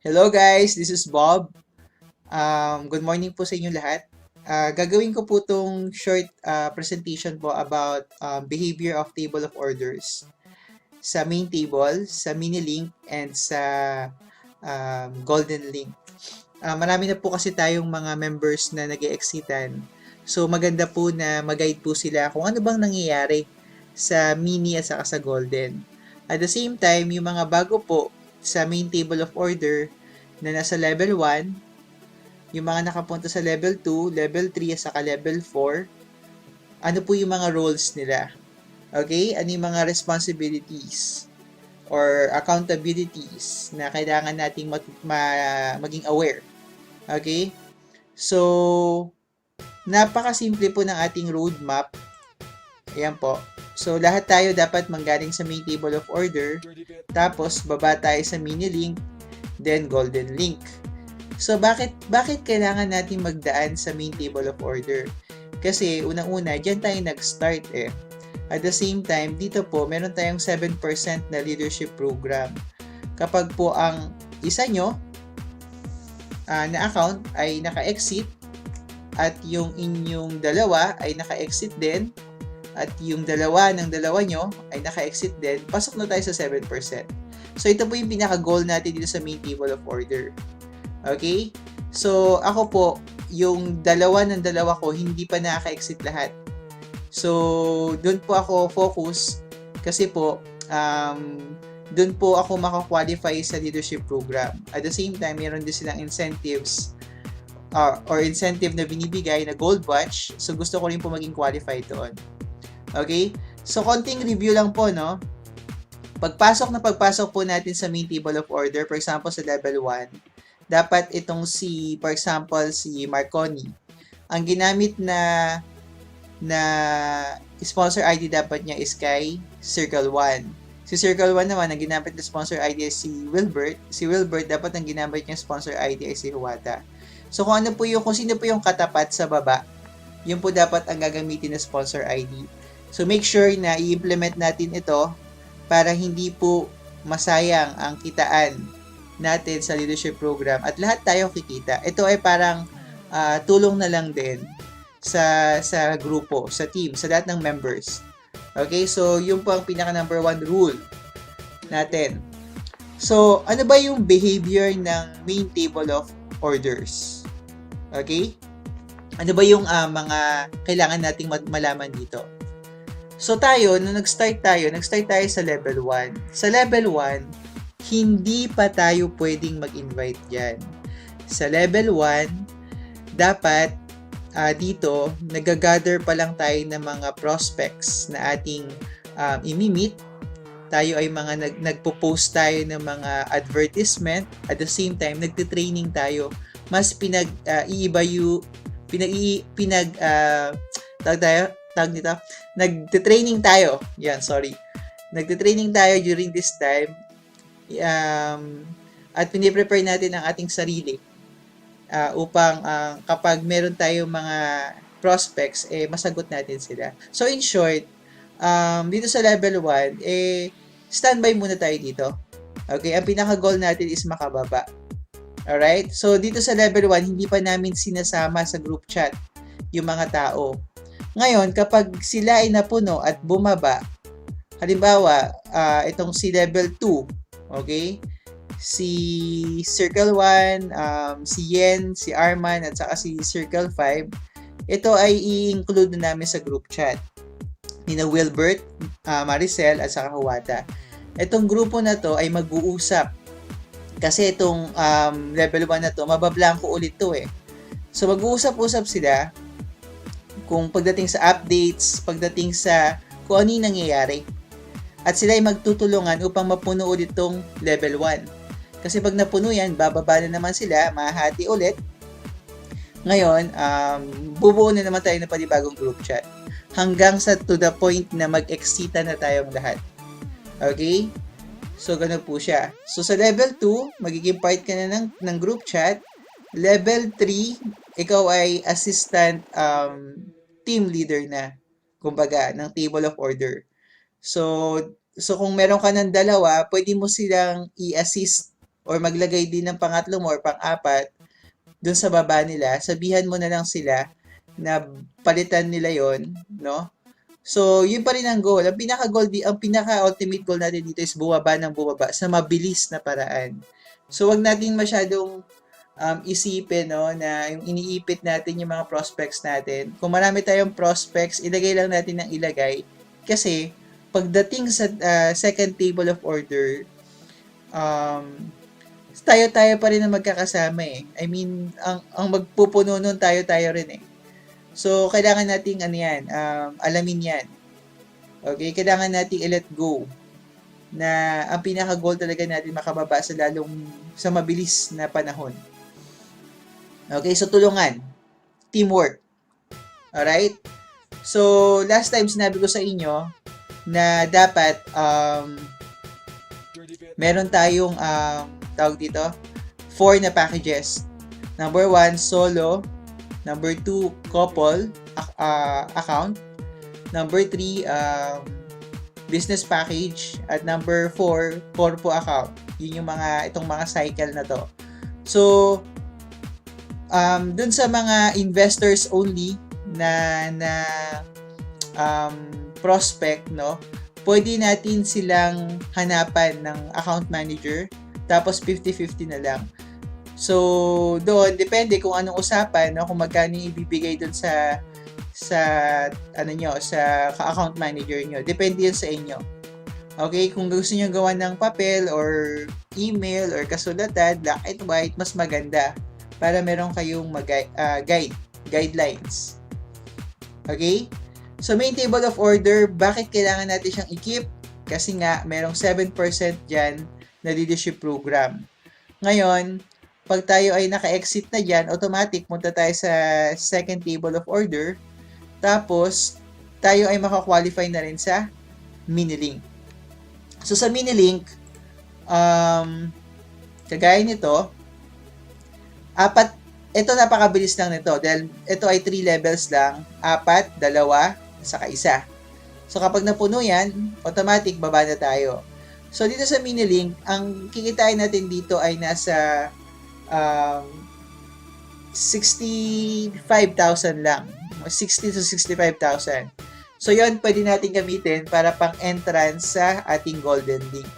Hello guys, this is Bob. Good morning po sa inyo lahat. Gagawin ko po tong short presentation po about behavior of table of orders sa main table, sa mini link, and sa golden link. Marami na po kasi tayong mga members na nag-e-exitan. So maganda po na mag-guide po sila kung ano bang nangyayari sa mini at saka sa golden. At the same time, yung mga bago po sa main table of order na nasa level 1, yung mga nakapunta sa level 2, level 3, at saka level 4, ano po yung mga roles nila? Okay? Ano yung mga responsibilities or accountabilities na kailangan nating maging aware? Okay? So, napakasimple po ng ating roadmap. Ayan po. So, lahat tayo dapat manggaling sa main table of order. Tapos, baba tayo sa mini link, then golden link. So, bakit kailangan natin magdaan sa main table of order? Kasi, unang-una, dyan tayo nag-start eh. At the same time, dito po, meron tayong 7% na leadership program. Kapag po ang isa nyo na account ay naka-exit at yung inyong dalawa ay naka-exit din at yung dalawa ng dalawa nyo ay naka-exit din, pasok na tayo sa 7%. So, ito po yung pinaka-goal natin dito sa main table of order. Okay? So, ako po, yung dalawa ng dalawa ko, hindi pa naka-exit lahat. So, dun po ako focus kasi po, dun po ako makakwalify sa leadership program. At the same time, meron din silang incentives or incentive na binibigay na gold watch. So, gusto ko rin po maging qualified doon. Okay? So, konting review lang po, no? Pagpasok po natin sa main table of order, for example, sa level 1, dapat itong for example, si Marconi, ang ginamit na sponsor ID dapat niya is kay Circle 1. Si Circle 1 naman, ang ginamit na sponsor ID ay si Wilbert. Si Wilbert, dapat ang ginamit niya sponsor ID ay si Huwata. So, kung sino po yung katapat sa baba, yun po dapat ang gagamitin na sponsor ID. So, make sure na i-implement natin ito para hindi po masayang ang kitaan natin sa leadership program at lahat tayo kikita. Ito ay parang tulong na lang din sa grupo, sa team, sa lahat ng members. Okay, so yun po ang pinaka number 1 rule natin. So, ano ba yung behavior ng main table of orders? Okay? Ano ba yung mga kailangan nating malaman dito? So tayo, nung nag-start tayo sa level 1. Sa level 1, hindi pa tayo pwedeng mag-invite dyan. Sa level 1, dapat dito, nag-gather pa lang tayo ng mga prospects na ating imi-meet. Tayo ay mga nagpo-post tayo ng mga advertisement. At the same time, nagte-training tayo. Mas nagte-training tayo. Yan, sorry. Nagte-training tayo during this time. At piniprepare natin ang ating sarili upang kapag meron tayong mga prospects, masagot natin sila. So, in short, dito sa level 1, standby muna tayo dito. Okay? Ang pinaka-goal natin is makababa. Alright? So, dito sa level 1, hindi pa namin sinasama sa group chat yung mga tao. Ngayon, kapag sila ay napuno at bumaba, halimbawa, itong si level 2, okay? Si Circle 1, si Yen, si Arman, at saka si Circle 5, ito ay i-include na namin sa group chat. Nina Wilbert, Maricel, at saka Huwata. Itong grupo na to ay mag-uusap. Kasi itong level 1 na to, mabablanko ulit to eh. So mag-uusap-usap sila kung pagdating sa updates, pagdating sa kung ano yung nangyayari. At sila ay magtutulungan upang mapuno ulit itong level 1. Kasi pag napuno yan, bababa na naman sila, mahati ulit. Ngayon, bubuo na naman tayo ng panibagong group chat. Hanggang sa to the point na mag-exita na tayong lahat. Okay? So, ganun po siya. So, sa level 2, magiging part ka na ng group chat. Level 3, ikaw ay assistant team leader na, kumbaga, ng table of order. So kung meron ka ng dalawa, pwede mo silang i-assist or maglagay din ng pangatlo mo or pang-apat dun sa baba nila, sabihan mo na lang sila na palitan nila yon, no? So, yun pa rin ang goal. Ang pinaka-ultimate goal natin dito is bumaba ng bumaba sa mabilis na paraan. So, wag natin masyadong isipin, no, na yung iniipit natin yung mga prospects natin. Kung marami tayong prospects, ilagay lang natin ng ilagay. Kasi, pagdating sa second table of order, um, tayo-tayo pa rin ang magkakasama eh. I mean, ang magpupuno nun tayo-tayo rin eh. So, kailangan nating alamin yan. Okay? Kailangan nating i-let go na ang pinaka-goal talaga natin makababa sa mabilis na panahon. Okay? So, tulungan. Teamwork. Alright? So, last time sinabi ko sa inyo na dapat meron tayong tawag dito, 4 na packages. Number 1, solo. Number 2, couple account. Number 3, business package. At number 4, corpo account. Yun yung itong mga cycle na to. So, dun sa mga investors only na prospect, no, pwede natin silang hanapan ng account manager, tapos 50-50 na lang. So, doon, depende kung anong usapan, no, kung magkano ibibigay doon sa account manager nyo. Depende yan sa inyo. Okay, kung gusto nyo gawa ng papel or email or kasulatan, black and white, mas maganda para meron kayong guidelines. Okay? So, main table of order, bakit kailangan natin siyang i-keep? Kasi nga, merong 7% dyan na leadership program. Ngayon, pag tayo ay naka-exit na dyan, automatic, punta tayo sa second table of order. Tapos, tayo ay makakwalify na rin sa mini-link. So, sa mini-link, kagaya nito, ito napakabilis lang nito dahil ito ay 3 levels lang, 4, 2, saka 1. So kapag napuno yan, automatic baba na tayo. So dito sa mini-link, ang kikitain natin dito ay nasa 65,000 lang. 60 to 65,000. So yon pwede natin gamitin para pang-entrance sa ating Golden Link.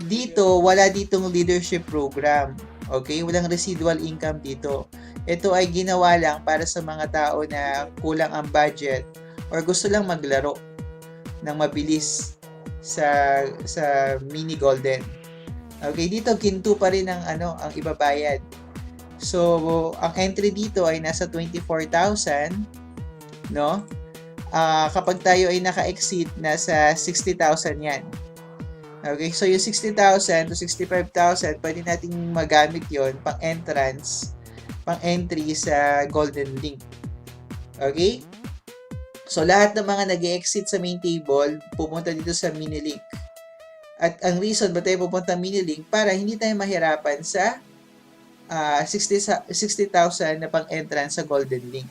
Dito, wala ditong leadership program. Okay? Walang residual income dito. Ito ay ginawa lang para sa mga tao na kulang ang budget or gusto lang maglaro ng mabilis sa mini golden. Okay, dito ginto pa rin ang ibabayad. So, ang entry dito ay nasa 24,000, no? Kapag tayo ay naka-exit, nasa 60,000 yan. Okay, so yung 60,000 to 65,000, pwede nating magamit yon pang entrance, pang entry sa Golden Link. Okay? So, lahat ng mga nag-exit sa main table, pupunta dito sa mini-link. At ang reason ba tayo pupunta mini-link, para hindi tayo mahirapan sa 60,000 na pang-entrance sa Golden Link.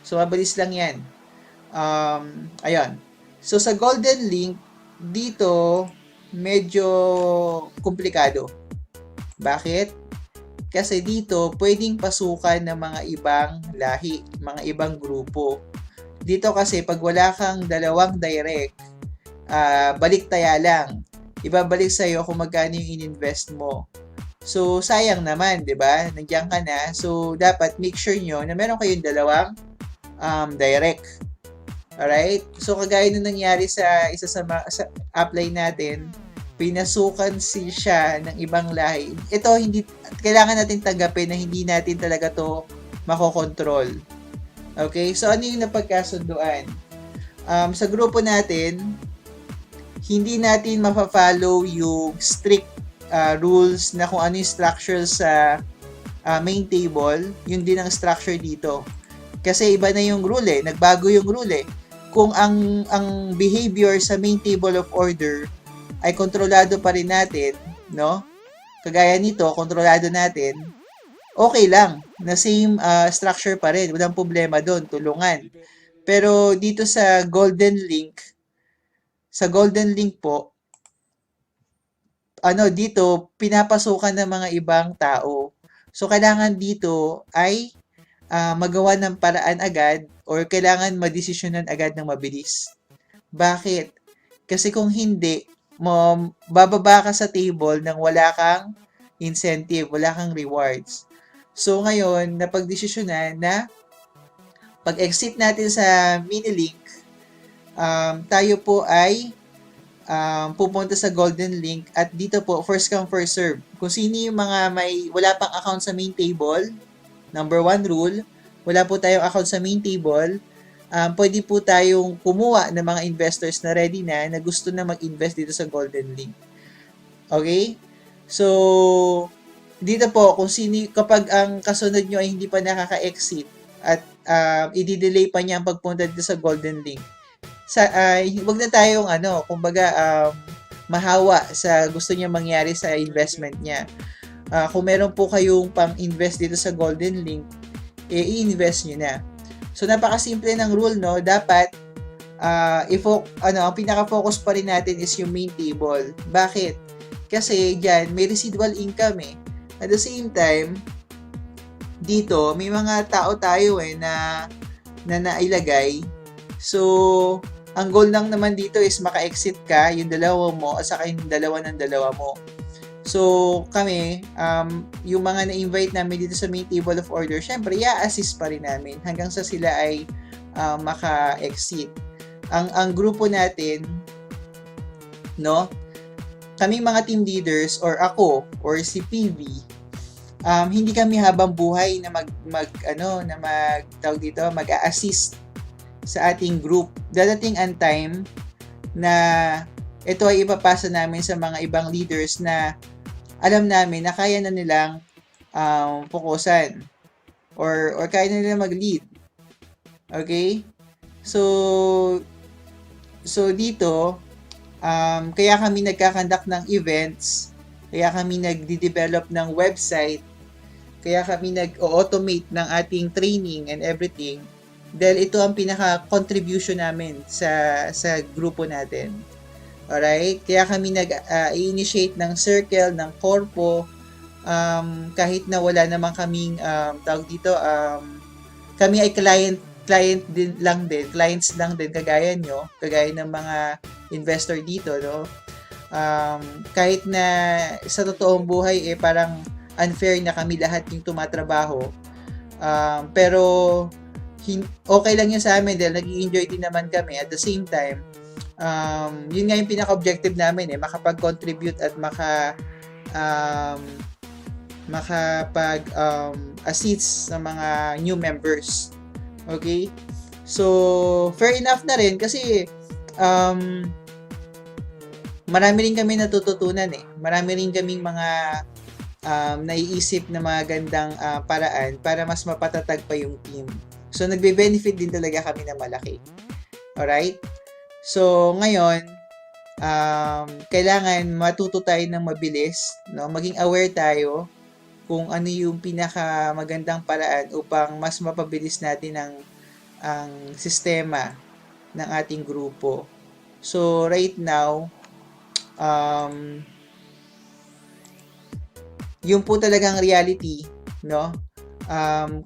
So, mabilis lang yan. Ayun. So, sa Golden Link, dito, medyo komplikado. Bakit? Kasi dito, pwedeng pasukan ng mga ibang lahi, mga ibang grupo. Dito kasi, pag wala kang dalawang direct, balik-taya lang. Ibabalik sa'yo kung magkano yung in-invest mo. So, sayang naman, di ba? Nandiyan ka na. So, dapat make sure nyo na meron kayong dalawang direct. Alright? So, kagaya nung nangyari sa isa sa upline natin, pinasukan siya ng ibang lahi. Ito, kailangan natin tanggapin na hindi natin talaga to makokontrol. Okay? So, ano yung napagkasunduan? Sa grupo natin, hindi natin mafa-follow yung strict rules na kung ano yung structure sa main table, yun din ang structure dito. Kasi iba na yung rule eh. Nagbago yung rule eh. Kung ang behavior sa main table of order ay kontrolado pa rin natin, no? Kagaya nito, kontrolado natin, okay lang, na same structure pa rin, walang problema doon, tulungan. Pero dito sa Golden Link po, dito pinapasukan ng mga ibang tao. So kailangan dito ay magawa ng paraan agad or kailangan madesisyonan agad ng mabilis. Bakit? Kasi kung hindi, bababa ka sa table nang wala kang incentive, wala kang rewards. So ngayon, napagdesisyonan na pag-exit natin sa mini-link, tayo po ay pupunta sa golden link at dito po, first come, first serve. Kung sino yung mga wala pang account sa main table, number 1 rule, wala po tayong account sa main table, pwede po tayong kumuha ng mga investors na ready na gusto na mag-invest dito sa golden link. Okay? So, dito po, kapag ang kasunod nyo ay hindi pa nakaka-exit at i-delay pa niya ang pagpunta dito sa golden link, wag na tayong mahawa sa gusto niya mangyari sa investment niya. Kung meron po kayong pang-invest dito sa golden link, i-invest niyo na. So napakasimple ng rule, no? Dapat ang pinaka-focus pa rin natin is yung main table. Bakit? Kasi diyan may residual income eh. At the same time, dito may mga tao tayo na nailagay. So ang goal lang naman dito is maka-exit ka, yung dalawa mo, at saka yung dalawa ng dalawa mo. So, kami, yung mga na-invite namin dito sa main table of order, syempre, i-assist pa rin namin hanggang sa sila ay maka-exit. Ang grupo natin, no, kaming mga team leaders, or ako, or si PV, hindi kami habang buhay na mag-a-assist sa ating group. Dadating ang time na ito ay ipapasa namin sa mga ibang leaders na alam namin na kaya na nilang fokusan or kaya na nilang mag-lead. Okay? So dito, kaya kami nagkakandak ng events, kaya kami nagde-develop ng website, kaya kami nag-automate ng ating training and everything. Dahil ito ang pinaka-contribution namin sa grupo natin. Alright? Kaya kami nag-initiate ng circle, ng corpo, kahit na wala naman kaming, kami ay clients lang din, kagaya nyo, kagaya ng mga investor dito, no? Kahit na sa totoong buhay, parang unfair na kami lahat yung tumatrabaho, pero okay lang yun sa amin dahil nag-i-enjoy din naman kami. At the same time, yun nga yung pinaka-objective namin makapag-contribute at makapag-assist sa mga new members. Okay? So, fair enough na rin kasi marami rin kami natututunan Marami rin kaming mga naiisip na mga gandang paraan para mas mapatatag pa yung team. So, nagbe-benefit din talaga kami na malaki. Alright? So, ngayon, kailangan matuto tayo ng mabilis, no? Maging aware tayo kung ano yung pinakamagandang paraan upang mas mapabilis natin ang sistema ng ating grupo. So, right now, yung po talagang reality, no?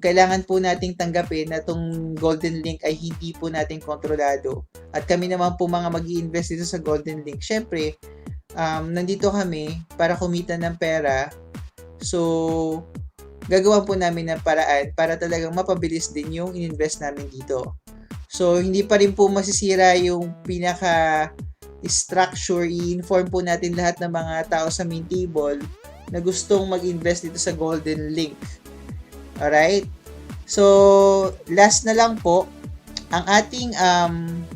Kailangan po nating tanggapin na itong golden link ay hindi po natin kontrolado. At kami naman po mga mag-i-invest dito sa golden link. Syempre, nandito kami para kumita ng pera. So, gagawa po namin ng paraan para talagang mapabilis din yung in-invest namin dito. So, hindi pa rin po masisira yung pinaka-structure. I-inform po natin lahat ng mga tao sa main table na gustong mag-invest dito sa golden link. Alright? So, last na lang po, ang ating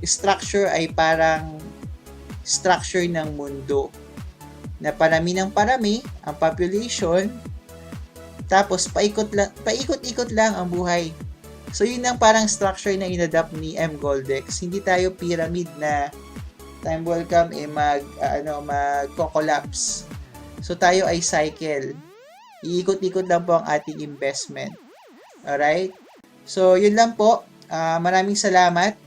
structure ay parang structure ng mundo. Na parami ng parami, ang population, tapos paikot-ikot lang ang buhay. So, yun ang parang structure na inadapt ni M. Goldex. Hindi tayo pyramid na time will come mag-collapse. So, tayo ay cycle. Iikot-ikot lang po ang ating investment. Alright? So, yun lang po. Maraming salamat.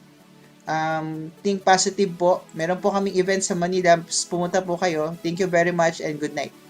think positive po. Meron po kaming event sa Manila. Pumunta po kayo. Thank you very much and good night.